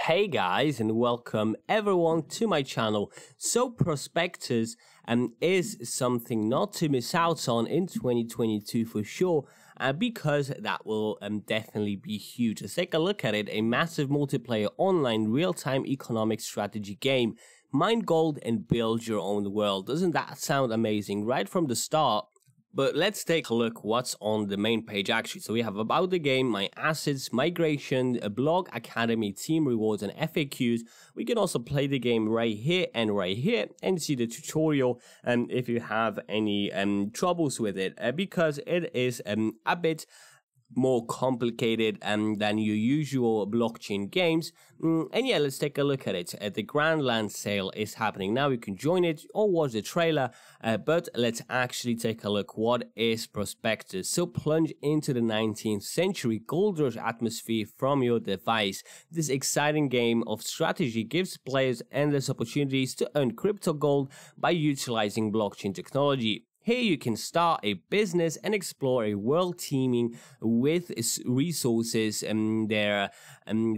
Hey guys, and welcome everyone to my channel. So Prospectors is something not to miss out on in 2022 for sure, because that will definitely be huge. Let's take a look at it. A massive multiplayer online real-time economic strategy game. Mine gold and build your own world. Doesn't that sound amazing right from the start? But let's take a look what's on the main page actually. So we have about the game, my assets, migration, a blog, academy, team rewards, and FAQs. We can also play the game right here and see the tutorial if you have any troubles with it, because it is a bit more complicated than your usual blockchain games. And yeah, let's take a look at it. The Grand Land sale is happening now. You can join it or watch the trailer, but let's actually take a look. What is Prospectors? So plunge into the 19th century gold rush atmosphere from your device. This exciting game of strategy gives players endless opportunities to earn crypto gold by utilizing blockchain technology. Here you can start a business and explore a world teeming with resources there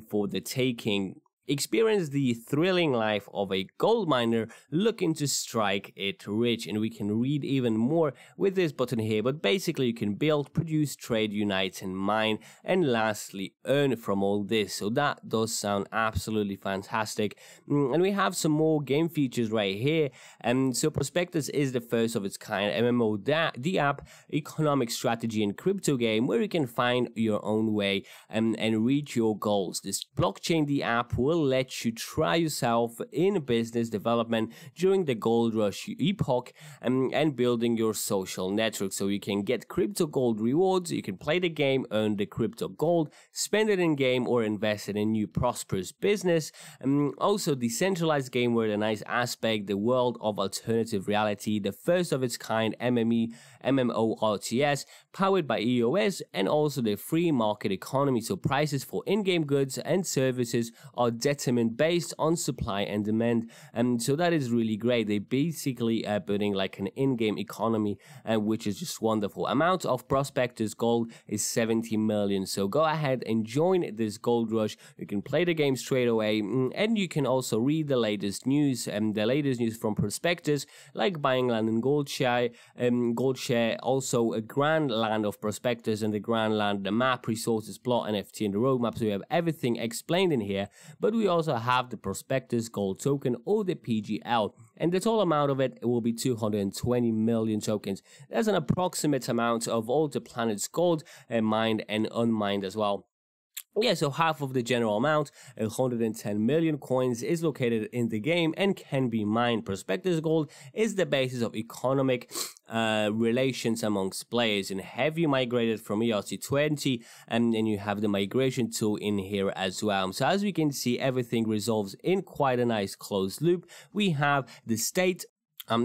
for the taking. Experience the thrilling life of a gold miner looking to strike it rich. And we can read even more with this button here, but basically you can build, produce, trade, unite, and mine, and lastly earn from all this. So that does sound absolutely fantastic. And we have some more game features right here. So Prospectors is the first of its kind MMO the app, economic strategy and crypto game where you can find your own way and reach your goals. This blockchain the app will let you try yourself in business development during the gold rush epoch and building your social network. So you can get crypto gold rewards, you can play the game, earn the crypto gold, spend it in game, or invest it in new prosperous business. Also decentralized game where the nice aspect, the world of alternative reality, the first of its kind MMORTS powered by EOS, and also the free market economy. So prices for in-game goods and services are determined based on supply and demand, and so that is really great. They basically are building like an in-game economy, which is just wonderful. Amount of Prospectors gold is 70 million, so go ahead and join this gold rush. You can play the game straight away, and you can also read the latest news from Prospectors, like buying land in gold share, also a Grand Land of Prospectors and the Grand Land, the map, resources, plot, NFT, and the roadmap. So we have everything explained in here, but we also have the Prospectors gold token, or the PGL, and the total amount of it will be 220 million tokens. That's an approximate amount of all the planet's gold, mined and unmined as well. Yeah, so half of the general amount, 110 million coins, is located in the game and can be mined. Prospectors gold is the basis of economic relations amongst players. And have you migrated from ERC20? And then you have the migration tool in here as well. So as we can see, everything resolves in quite a nice closed loop. We have the state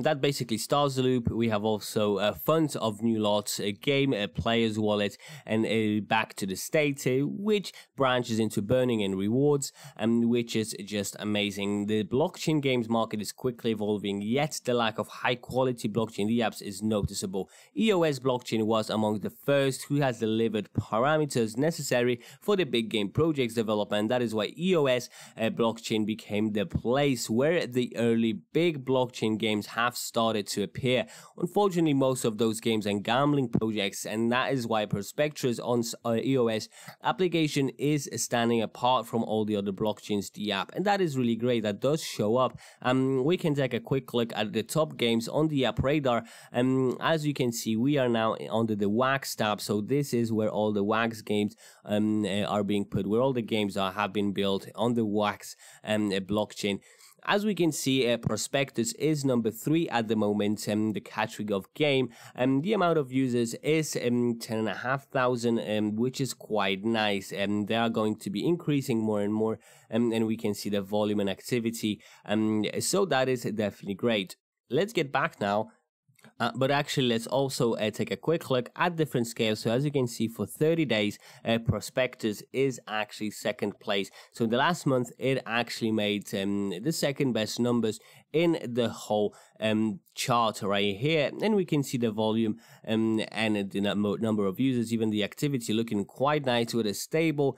that basically starts the loop. We have also funds of new lots, a game, a player's wallet, and back to the state, which branches into burning and rewards, which is just amazing. The blockchain games market is quickly evolving, yet the lack of high quality blockchain apps is noticeable. EOS blockchain was among the first who has delivered parameters necessary for the big game projects development. That is why EOS blockchain became the place where the early big blockchain games have started to appear. Unfortunately, most of those games are gambling projects, and that is why Prospectors on EOS application is standing apart from all the other blockchains the app, and that is really great. That does show up. We can take a quick look at the top games on the app radar. As you can see, we are now under the Wax tab, so this is where all the Wax games are being put, where all the games have been built on the Wax blockchain. As we can see, Prospectors is number 3 at the moment, the category of game, and the amount of users is 10,500, which is quite nice, and they are going to be increasing more and more, and we can see the volume and activity, so that is definitely great. Let's get back now But actually, let's also take a quick look at different scales. So as you can see, for 30 days, Prospectors is actually second place. So in the last month, it actually made the second best numbers in the whole chart right here. And we can see the volume and the number of users, even the activity looking quite nice with a stable,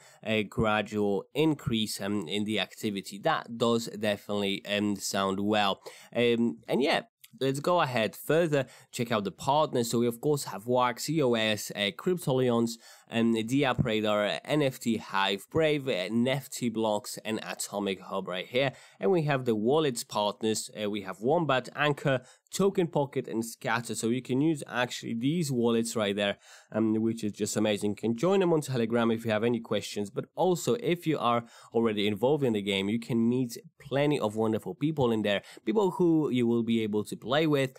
gradual increase in the activity. That does definitely sound well. And yeah, let's go ahead further, check out the partners. So we of course have Wax, EOS, CryptoAdvance, the App Radar, NFT Hive, Brave, Nifty Blocks, and Atomic Hub right here. And we have the wallets partners. We have Wombat, Anchor, Token Pocket, and Scatter. So you can use actually these wallets right there, which is just amazing. You can join them on Telegram if you have any questions. But also, if you are already involved in the game, you can meet plenty of wonderful people in there, people who you will be able to play with,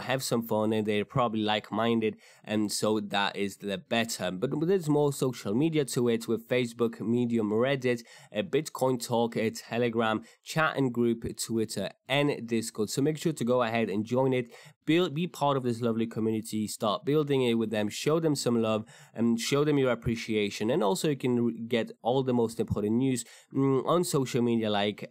have some fun, and they're probably like-minded, and so that is the better. But there's more social media to it, with Facebook, Medium, Reddit, Bitcoin Talk, Telegram, chat and group, Twitter, and Discord. So make sure to go ahead and join it, be part of this lovely community, start building it with them, show them some love, and show them your appreciation. And also you can get all the most important news on social media like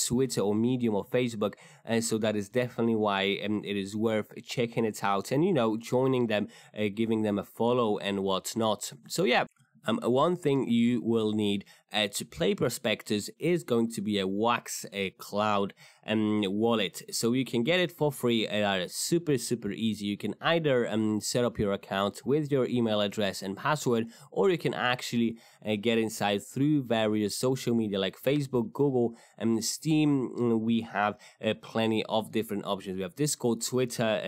Twitter or Medium or Facebook, and so that is definitely why it is worth checking it out and joining them, giving them a follow and whatnot. So yeah, one thing you will need to play Prospectors is going to be a Wax Cloud wallet. So you can get it for free. Super easy. You can either set up your account with your email address and password, or you can actually get inside through various social media like Facebook, Google, and Steam. We have plenty of different options. We have Discord, Twitter,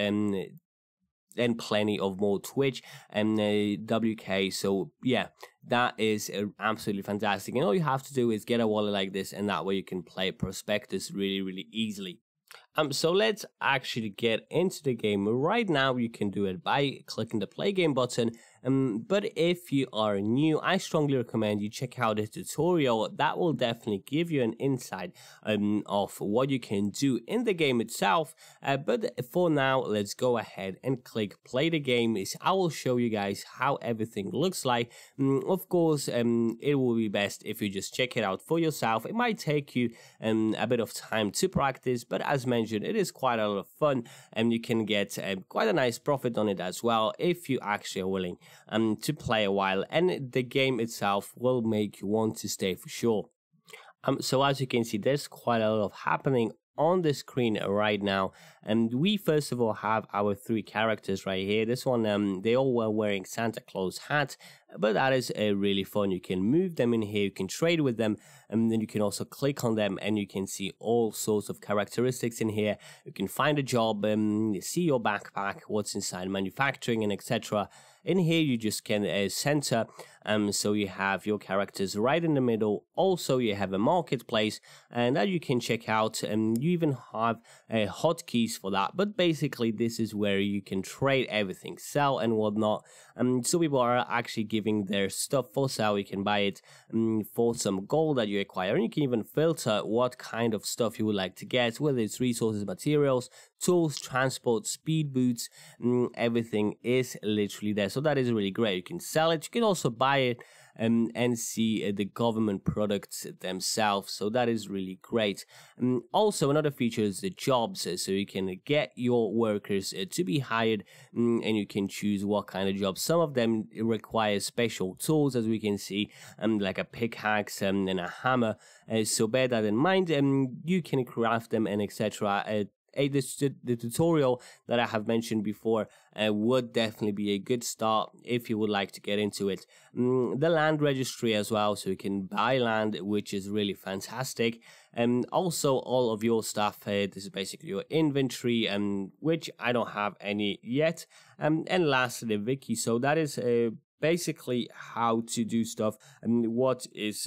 and plenty of more, Twitch and WK. So yeah, that is absolutely fantastic. And all you have to do is get a wallet like this, and that way you can play Prospectors really easily. So let's actually get into the game. Right now you can do it by clicking the play game button. But if you are new, I strongly recommend you check out the tutorial. That will definitely give you an insight of what you can do in the game itself. But for now, let's go ahead and click play the game. I will show you guys how everything looks like. Of course, it will be best if you just check it out for yourself. It might take you a bit of time to practice, but as mentioned, it is quite a lot of fun, and you can get quite a nice profit on it as well if you actually are willing to play a while, and the game itself will make you want to stay for sure. So as you can see, there's quite a lot of happening on the screen right now, and we first of all have our three characters right here. This one, they all were wearing Santa Claus hats, but that is really fun. You can move them in here, you can trade with them, and then you can also click on them and you can see all sorts of characteristics in here. You can find a job, see your backpack, what's inside, manufacturing, and etc. In here you just can center, so you have your characters right in the middle. Also you have a marketplace, and that you can check out, and you even have hotkeys for that. But basically this is where you can trade everything, sell and whatnot. So people are actually giving their stuff for sale. You can buy it for some gold that you acquire, and you can even filter what kind of stuff you would like to get, whether it's resources, materials, tools, transport, speed boots. Everything is literally there, so that is really great. You can sell it, you can also buy it, and see the government products themselves, so that is really great. Also another feature is the jobs, so you can get your workers to be hired, and you can choose what kind of jobs. Some of them require special tools, as we can see, like a pickaxe and a hammer, so bear that in mind. You can craft them and etc. The tutorial that I have mentioned before would definitely be a good start if you would like to get into it. The land registry as well, so you can buy land, which is really fantastic. And also all of your stuff, this is basically your inventory, which I don't have any yet. And lastly, the wiki. So that is basically how to do stuff, and what is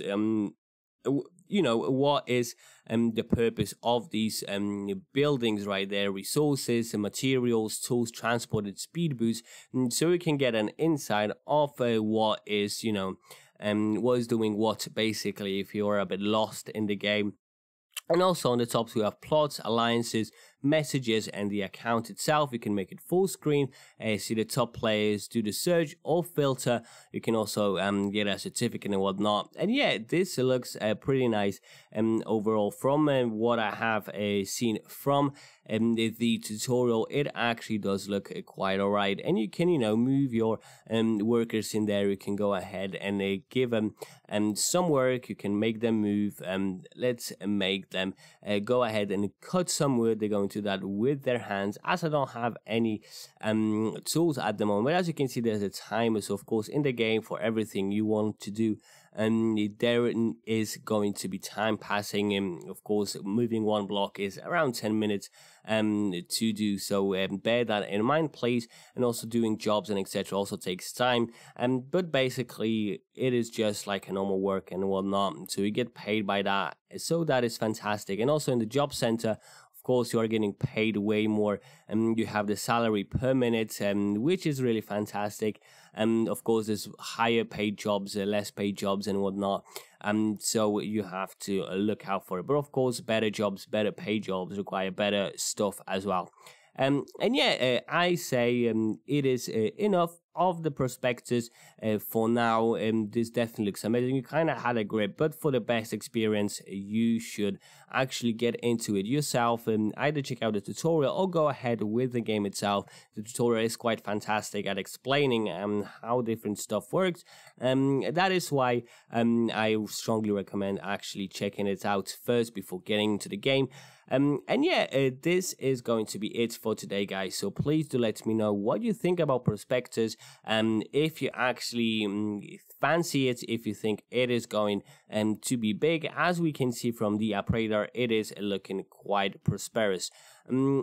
what is the purpose of these buildings right there: resources, materials, tools, transported, speed boosts. So we can get an insight of what is what is doing what, basically, if you're a bit lost in the game. And also on the top we have plots, alliances, messages and the account itself. You can make it full screen, see the top players, do the search or filter. You can also get a certificate and whatnot. And yeah, this looks pretty nice overall. From what I have seen from the tutorial, it actually does look quite alright. And you can, move your workers in there. You can go ahead and give them some work. You can make them move. Let's make them go ahead and cut some wood. They're going to do that with their hands, as I don't have any tools at the moment. But as you can see, there's a timer. So of course, in the game, for everything you want to do, there is going to be time passing, and of course moving one block is around 10 minutes to do. So bear that in mind, please. And also doing jobs and etc. also takes time, but basically it is just like a normal work and whatnot, so you get paid by that. So that is fantastic. And also in the job center, of course, you are getting paid way more, and you have the salary per minute, which is really fantastic. And of course, there's higher paid jobs, less paid jobs and whatnot. So you have to look out for it. But of course, better jobs, better paid jobs require better stuff as well. And yeah, I say it is enough of the prospectus for now. This definitely looks amazing. You kind of had a grip, but for the best experience, you should actually get into it yourself and either check out the tutorial or go ahead with the game itself. The tutorial is quite fantastic at explaining how different stuff works. That is why I strongly recommend actually checking it out first before getting into the game. And yeah, this is going to be it for today, guys. So please do let me know what you think about Prospectors, if you actually fancy it, if you think it is going to be big. As we can see from the app radar, it is looking quite prosperous.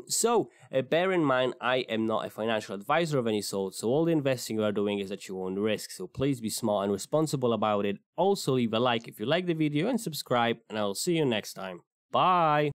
So bear in mind, I am not a financial advisor of any sort, so all the investing you are doing is at your own risk. So please be smart and responsible about it. Also leave a like if you like the video and subscribe, and I will see you next time. Bye!